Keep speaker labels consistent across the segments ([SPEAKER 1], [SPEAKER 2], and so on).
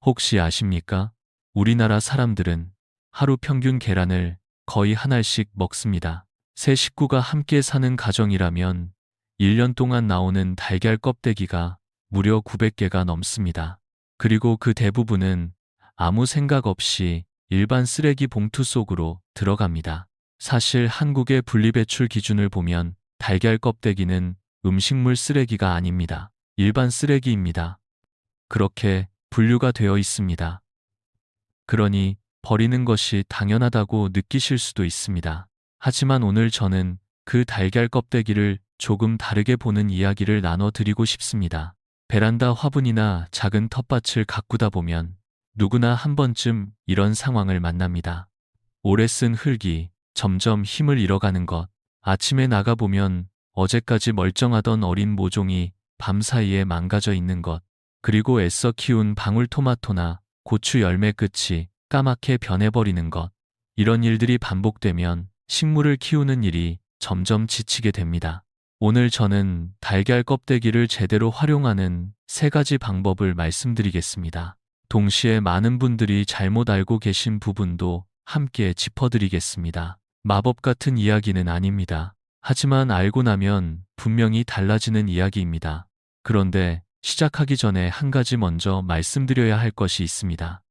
[SPEAKER 1] 혹시 아십니까? 우리나라 사람들은 하루 평균 계란을 거의 한 알씩 먹습니다. 세 식구가 함께 사는 가정이라면 1년 동안 나오는 달걀 껍데기가 무려 900개가 넘습니다. 그리고 그 대부분은 아무 생각 없이 일반 쓰레기 봉투 속으로 들어갑니다. 사실 한국의 분리배출 기준을 보면 달걀 껍데기는 음식물 쓰레기가 아닙니다. 일반 쓰레기입니다. 그렇게 분류가 되어 있습니다. 그러니 버리는 것이 당연하다고 느끼실 수도 있습니다. 하지만 오늘 저는 그 달걀 껍데기를 조금 다르게 보는 이야기를 나눠드리고 싶습니다. 베란다 화분이나 작은 텃밭을 가꾸다 보면 누구나 한 번쯤 이런 상황을 만납니다. 오래 쓴 흙이 점점 힘을 잃어가는 것, 아침에 나가보면 어제까지 멀쩡하던 어린 모종이 밤사이에 망가져 있는 것, 그리고 애써 키운 방울토마토나 고추 열매 끝이 까맣게 변해버리는 것. 이런 일들이 반복되면 식물을 키우는 일이 점점 지치게 됩니다. 오늘 저는 달걀 껍데기를 제대로 활용하는 3가지 방법을 말씀드리겠습니다. 동시에 많은 분들이 잘못 알고 계신 부분도 함께 짚어드리겠습니다. 마법 같은 이야기는 아닙니다. 하지만 알고 나면 분명히 달라지는 이야기입니다. 그런데 시작하기 전에 한 가지 먼저 말씀드려야 할 것이 있습니다.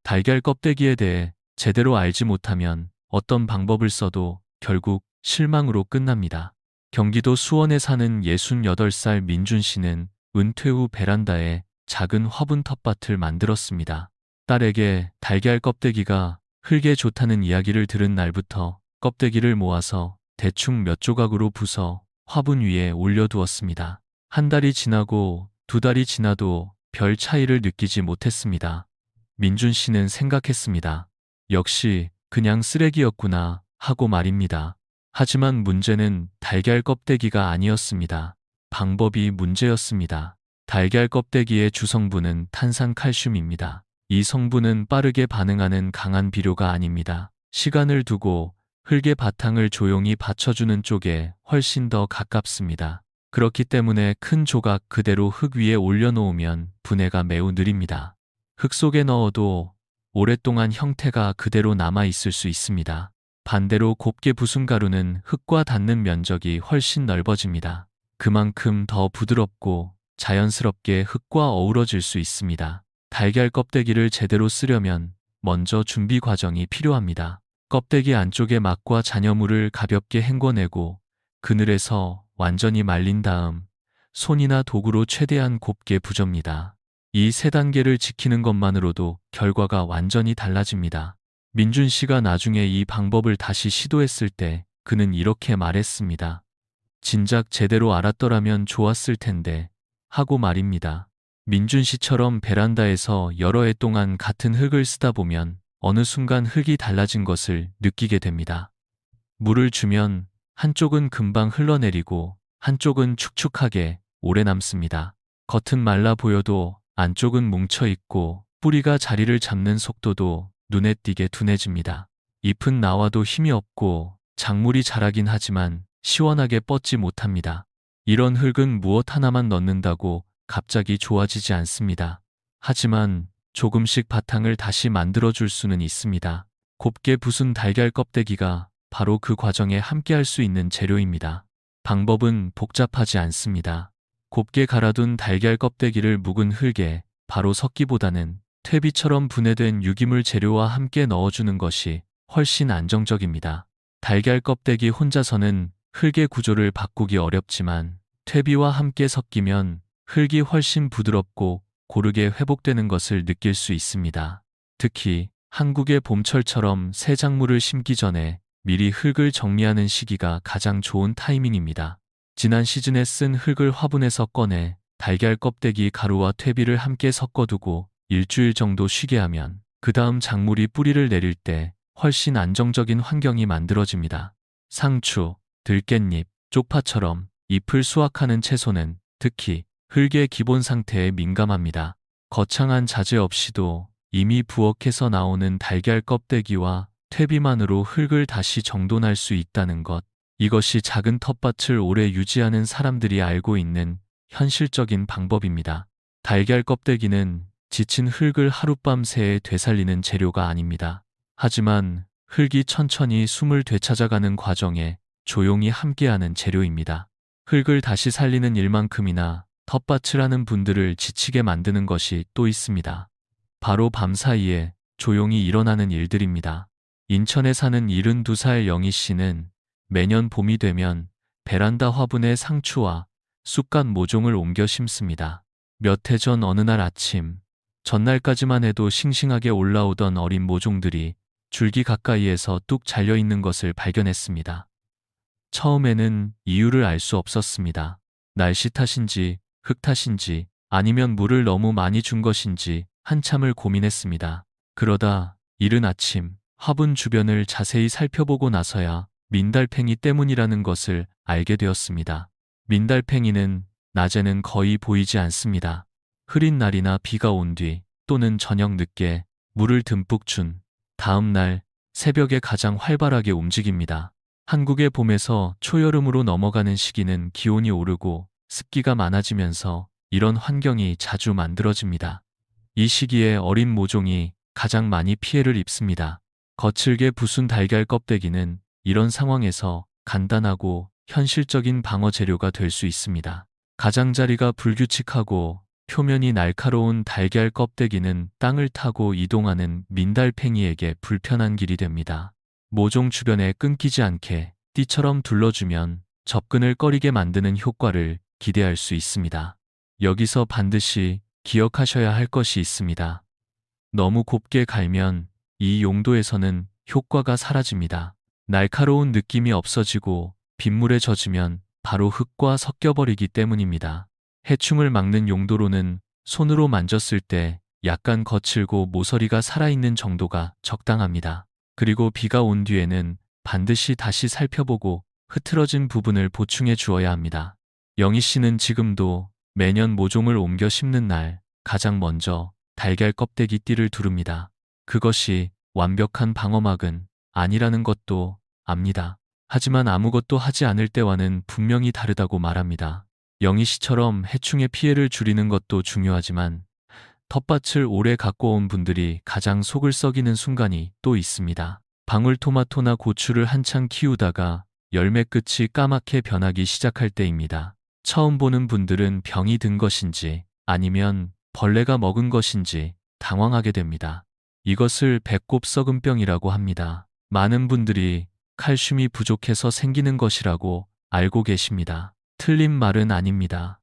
[SPEAKER 1] 달걀 껍데기에 대해 제대로 알지 못하면 어떤 방법을 써도 결국 실망으로 끝납니다. 경기도 수원에 사는 68살 민준 씨는 은퇴 후 베란다에 작은 화분 텃밭을 만들었습니다. 딸에게 달걀 껍데기가 흙에 좋다는 이야기를 들은 날부터 껍데기를 모아서 대충 몇 조각으로 부숴 화분 위에 올려두었습니다. 한 달이 지나고 2달이 지나도 별 차이를 느끼지 못했습니다. 민준 씨는 생각했습니다. 역시 그냥 쓰레기였구나 하고 말입니다. 하지만 문제는 달걀 껍데기가 아니었습니다. 방법이 문제였습니다. 달걀 껍데기의 주성분은 탄산칼슘입니다. 이 성분은 빠르게 반응하는 강한 비료가 아닙니다. 시간을 두고 흙의 바탕을 조용히 받쳐주는 쪽에 훨씬 더 가깝습니다. 그렇기 때문에 큰 조각 그대로 흙 위에 올려놓으면 분해가 매우 느립니다. 흙 속에 넣어도 오랫동안 형태가 그대로 남아있을 수 있습니다. 반대로 곱게 부순 가루는 흙과 닿는 면적이 훨씬 넓어집니다. 그만큼 더 부드럽고 자연스럽게 흙과 어우러질 수 있습니다. 달걀 껍데기를 제대로 쓰려면 먼저 준비 과정이 필요합니다. 껍데기 안쪽의 막과 잔여물을 가볍게 헹궈내고 그늘에서 완전히 말린 다음 손이나 도구로 최대한 곱게 부줍니다. 이 3단계를 지키는 것만으로도 결과가 완전히 달라집니다. 민준 씨가 나중에 이 방법을 다시 시도했을 때 그는 이렇게 말했습니다. 진작 제대로 알았더라면 좋았을 텐데 하고 말입니다. 민준 씨처럼 베란다에서 여러 해 동안 같은 흙을 쓰다 보면 어느 순간 흙이 달라진 것을 느끼게 됩니다. 물을 주면 한쪽은 금방 흘러내리고 한쪽은 축축하게 오래 남습니다. 겉은 말라 보여도 안쪽은 뭉쳐있고 뿌리가 자리를 잡는 속도도 눈에 띄게 둔해집니다. 잎은 나와도 힘이 없고 작물이 자라긴 하지만 시원하게 뻗지 못합니다. 이런 흙은 무엇 하나만 넣는다고 갑자기 좋아지지 않습니다. 하지만 조금씩 바탕을 다시 만들어줄 수는 있습니다. 곱게 부순 달걀 껍데기가 바로 그 과정에 함께할 수 있는 재료입니다. 방법은 복잡하지 않습니다. 곱게 갈아둔 달걀 껍데기를 묵은 흙에 바로 섞기보다는 퇴비처럼 분해된 유기물 재료와 함께 넣어주는 것이 훨씬 안정적입니다. 달걀 껍데기 혼자서는 흙의 구조를 바꾸기 어렵지만 퇴비와 함께 섞이면 흙이 훨씬 부드럽고 고르게 회복되는 것을 느낄 수 있습니다. 특히 한국의 봄철처럼 새 작물을 심기 전에 미리 흙을 정리하는 시기가 가장 좋은 타이밍입니다. 지난 시즌에 쓴 흙을 화분에서 꺼내 달걀 껍데기 가루와 퇴비를 함께 섞어두고 일주일 정도 쉬게 하면 그 다음 작물이 뿌리를 내릴 때 훨씬 안정적인 환경이 만들어집니다. 상추, 들깻잎, 쪽파처럼 잎을 수확하는 채소는 특히 흙의 기본 상태에 민감합니다. 거창한 자재 없이도 이미 부엌에서 나오는 달걀 껍데기와 퇴비만으로 흙을 다시 정돈할 수 있다는 것. 이것이 작은 텃밭을 오래 유지하는 사람들이 알고 있는 현실적인 방법입니다. 달걀 껍데기는 지친 흙을 하룻밤새에 되살리는 재료가 아닙니다. 하지만 흙이 천천히 숨을 되찾아가는 과정에 조용히 함께하는 재료입니다. 흙을 다시 살리는 일만큼이나 텃밭을 하는 분들을 지치게 만드는 것이 또 있습니다. 바로 밤사이에 조용히 일어나는 일들입니다. 인천에 사는 72살 영희 씨는 매년 봄이 되면 베란다 화분에 상추와 쑥갓 모종을 옮겨 심습니다. 몇 해 전 어느 날 아침, 전날까지만 해도 싱싱하게 올라오던 어린 모종들이 줄기 가까이에서 뚝 잘려있는 것을 발견했습니다. 처음에는 이유를 알 수 없었습니다. 날씨 탓인지 흙 탓인지 아니면 물을 너무 많이 준 것인지 한참을 고민했습니다. 그러다 이른 아침 화분 주변을 자세히 살펴보고 나서야 민달팽이 때문이라는 것을 알게 되었습니다. 민달팽이는 낮에는 거의 보이지 않습니다. 흐린 날이나 비가 온 뒤 또는 저녁 늦게 물을 듬뿍 준 다음 날 새벽에 가장 활발하게 움직입니다. 한국의 봄에서 초여름으로 넘어가는 시기는 기온이 오르고 습기가 많아지면서 이런 환경이 자주 만들어집니다. 이 시기에 어린 모종이 가장 많이 피해를 입습니다. 거칠게 부순 달걀 껍데기는 이런 상황에서 간단하고 현실적인 방어 재료가 될 수 있습니다. 가장자리가 불규칙하고 표면이 날카로운 달걀 껍데기는 땅을 타고 이동하는 민달팽이에게 불편한 길이 됩니다. 모종 주변에 끊기지 않게 띠처럼 둘러주면 접근을 꺼리게 만드는 효과를 기대할 수 있습니다. 여기서 반드시 기억하셔야 할 것이 있습니다. 너무 곱게 갈면 이 용도에서는 효과가 사라집니다. 날카로운 느낌이 없어지고 빗물에 젖으면 바로 흙과 섞여버리기 때문입니다. 해충을 막는 용도로는 손으로 만졌을 때 약간 거칠고 모서리가 살아있는 정도가 적당합니다. 그리고 비가 온 뒤에는 반드시 다시 살펴보고 흐트러진 부분을 보충해 주어야 합니다. 영희 씨는 지금도 매년 모종을 옮겨 심는 날 가장 먼저 달걀 껍데기 띠를 두릅니다. 그것이 완벽한 방어막은 아니라는 것도 압니다. 하지만 아무것도 하지 않을 때와는 분명히 다르다고 말합니다. 영희 씨처럼 해충의 피해를 줄이는 것도 중요하지만 텃밭을 오래 갖고 온 분들이 가장 속을 썩이는 순간이 또 있습니다. 방울토마토나 고추를 한창 키우다가 열매 끝이 까맣게 변하기 시작할 때입니다. 처음 보는 분들은 병이 든 것인지 아니면 벌레가 먹은 것인지 당황하게 됩니다. 이것을 배꼽 썩은병이라고 합니다. 많은 분들이 칼슘이 부족해서 생기는 것이라고 알고 계십니다. 틀린 말은 아닙니다.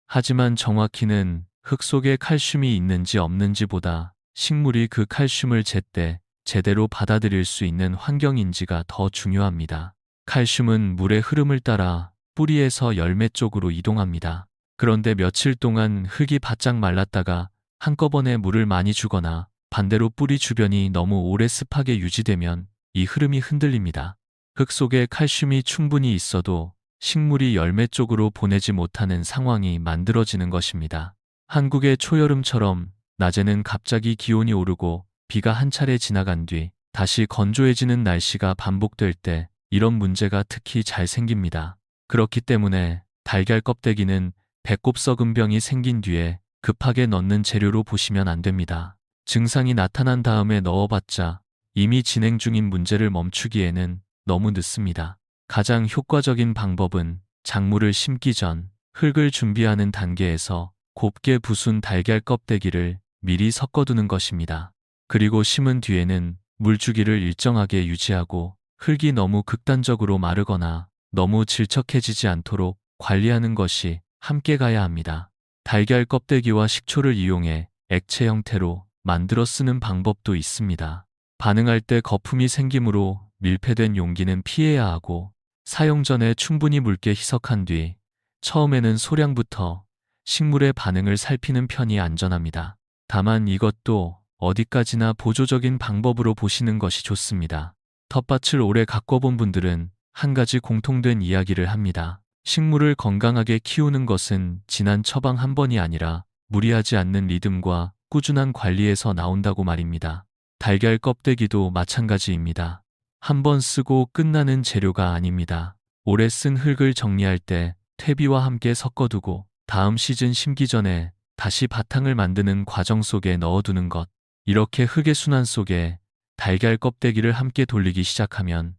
[SPEAKER 1] 하지만 정확히는 흙 속에 칼슘이 있는지 없는지보다 식물이 그 칼슘을 제때 제대로 받아들일 수 있는 환경인지가 더 중요합니다. 칼슘은 물의 흐름을 따라 뿌리에서 열매 쪽으로 이동합니다. 그런데 며칠 동안 흙이 바짝 말랐다가 한꺼번에 물을 많이 주거나 반대로 뿌리 주변이 너무 오래 습하게 유지되면 이 흐름이 흔들립니다. 흙 속에 칼슘이 충분히 있어도 식물이 열매 쪽으로 보내지 못하는 상황이 만들어지는 것입니다. 한국의 초여름처럼 낮에는 갑자기 기온이 오르고 비가 한 차례 지나간 뒤 다시 건조해지는 날씨가 반복될 때 이런 문제가 특히 잘 생깁니다. 그렇기 때문에 달걀 껍데기는 배꼽 썩은 병이 생긴 뒤에 급하게 넣는 재료로 보시면 안 됩니다. 증상이 나타난 다음에 넣어봤자 이미 진행 중인 문제를 멈추기에는 너무 늦습니다. 가장 효과적인 방법은 작물을 심기 전 흙을 준비하는 단계에서 곱게 부순 달걀 껍데기를 미리 섞어두는 것입니다. 그리고 심은 뒤에는 물주기를 일정하게 유지하고 흙이 너무 극단적으로 마르거나 너무 질척해지지 않도록 관리하는 것이 함께 가야 합니다. 달걀 껍데기와 식초를 이용해 액체 형태로 만들어 쓰는 방법도 있습니다. 반응할 때 거품이 생기므로 밀폐된 용기는 피해야 하고 사용 전에 충분히 묽게 희석한 뒤 처음에는 소량부터 식물의 반응을 살피는 편이 안전합니다. 다만 이것도 어디까지나 보조적인 방법으로 보시는 것이 좋습니다. 텃밭을 오래 가꿔본 분들은 한 가지 공통된 이야기를 합니다. 식물을 건강하게 키우는 것은 진한 처방 한 번이 아니라 무리하지 않는 리듬과 꾸준한 관리에서 나온다고 말입니다. 달걀 껍데기도 마찬가지입니다. 한 번 쓰고 끝나는 재료가 아닙니다. 오래 쓴 흙을 정리할 때 퇴비와 함께 섞어두고 다음 시즌 심기 전에 다시 바탕을 만드는 과정 속에 넣어두는 것. 이렇게 흙의 순환 속에 달걀 껍데기를 함께 돌리기 시작하면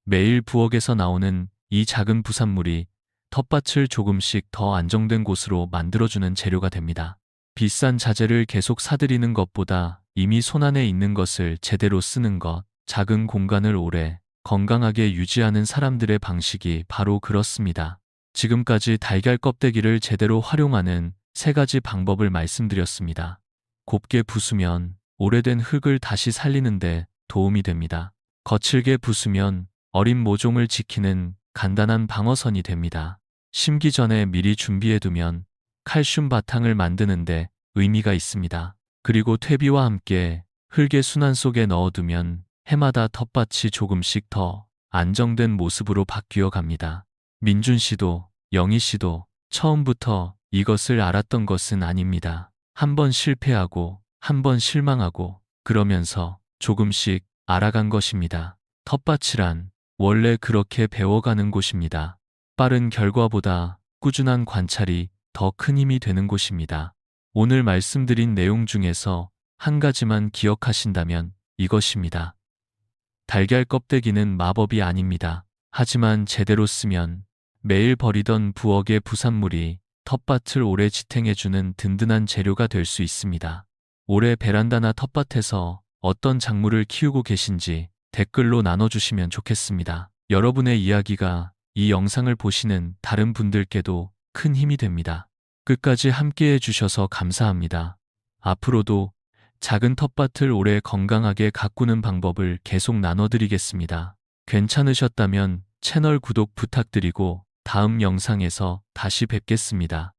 [SPEAKER 1] 매일 부엌에서 나오는 이 작은 부산물이 텃밭을 조금씩 더 안정된 곳으로 만들어주는 재료가 됩니다. 비싼 자재를 계속 사들이는 것보다 이미 손안에 있는 것을 제대로 쓰는 것, 작은 공간을 오래 건강하게 유지하는 사람들의 방식이 바로 그렇습니다. 지금까지 달걀 껍데기를 제대로 활용하는 3가지 방법을 말씀드렸습니다. 곱게 부수면 오래된 흙을 다시 살리는데 도움이 됩니다. 거칠게 부수면 어린 모종을 지키는 간단한 방어선이 됩니다. 심기 전에 미리 준비해두면 칼슘 바탕을 만드는데 의미가 있습니다. 그리고 퇴비와 함께 흙의 순환 속에 넣어두면 해마다 텃밭이 조금씩 더 안정된 모습으로 바뀌어 갑니다. 민준 씨도 영희 씨도 처음부터 이것을 알았던 것은 아닙니다. 한 번 실패하고 한 번 실망하고 그러면서 조금씩 알아간 것입니다. 텃밭이란 원래 그렇게 배워가는 곳입니다. 빠른 결과보다 꾸준한 관찰이 더 큰 힘이 되는 곳입니다. 오늘 말씀드린 내용 중에서 한 가지만 기억하신다면 이것입니다. 달걀 껍데기는 마법이 아닙니다. 하지만 제대로 쓰면 매일 버리던 부엌의 부산물이 텃밭을 오래 지탱해주는 든든한 재료가 될 수 있습니다. 올해 베란다나 텃밭에서 어떤 작물을 키우고 계신지 댓글로 나눠주시면 좋겠습니다. 여러분의 이야기가 이 영상을 보시는 다른 분들께도 큰 힘이 됩니다. 끝까지 함께 해주셔서 감사합니다. 앞으로도 작은 텃밭을 오래 건강하게 가꾸는 방법을 계속 나눠드리겠습니다. 괜찮으셨다면 채널 구독 부탁드리고 다음 영상에서 다시 뵙겠습니다.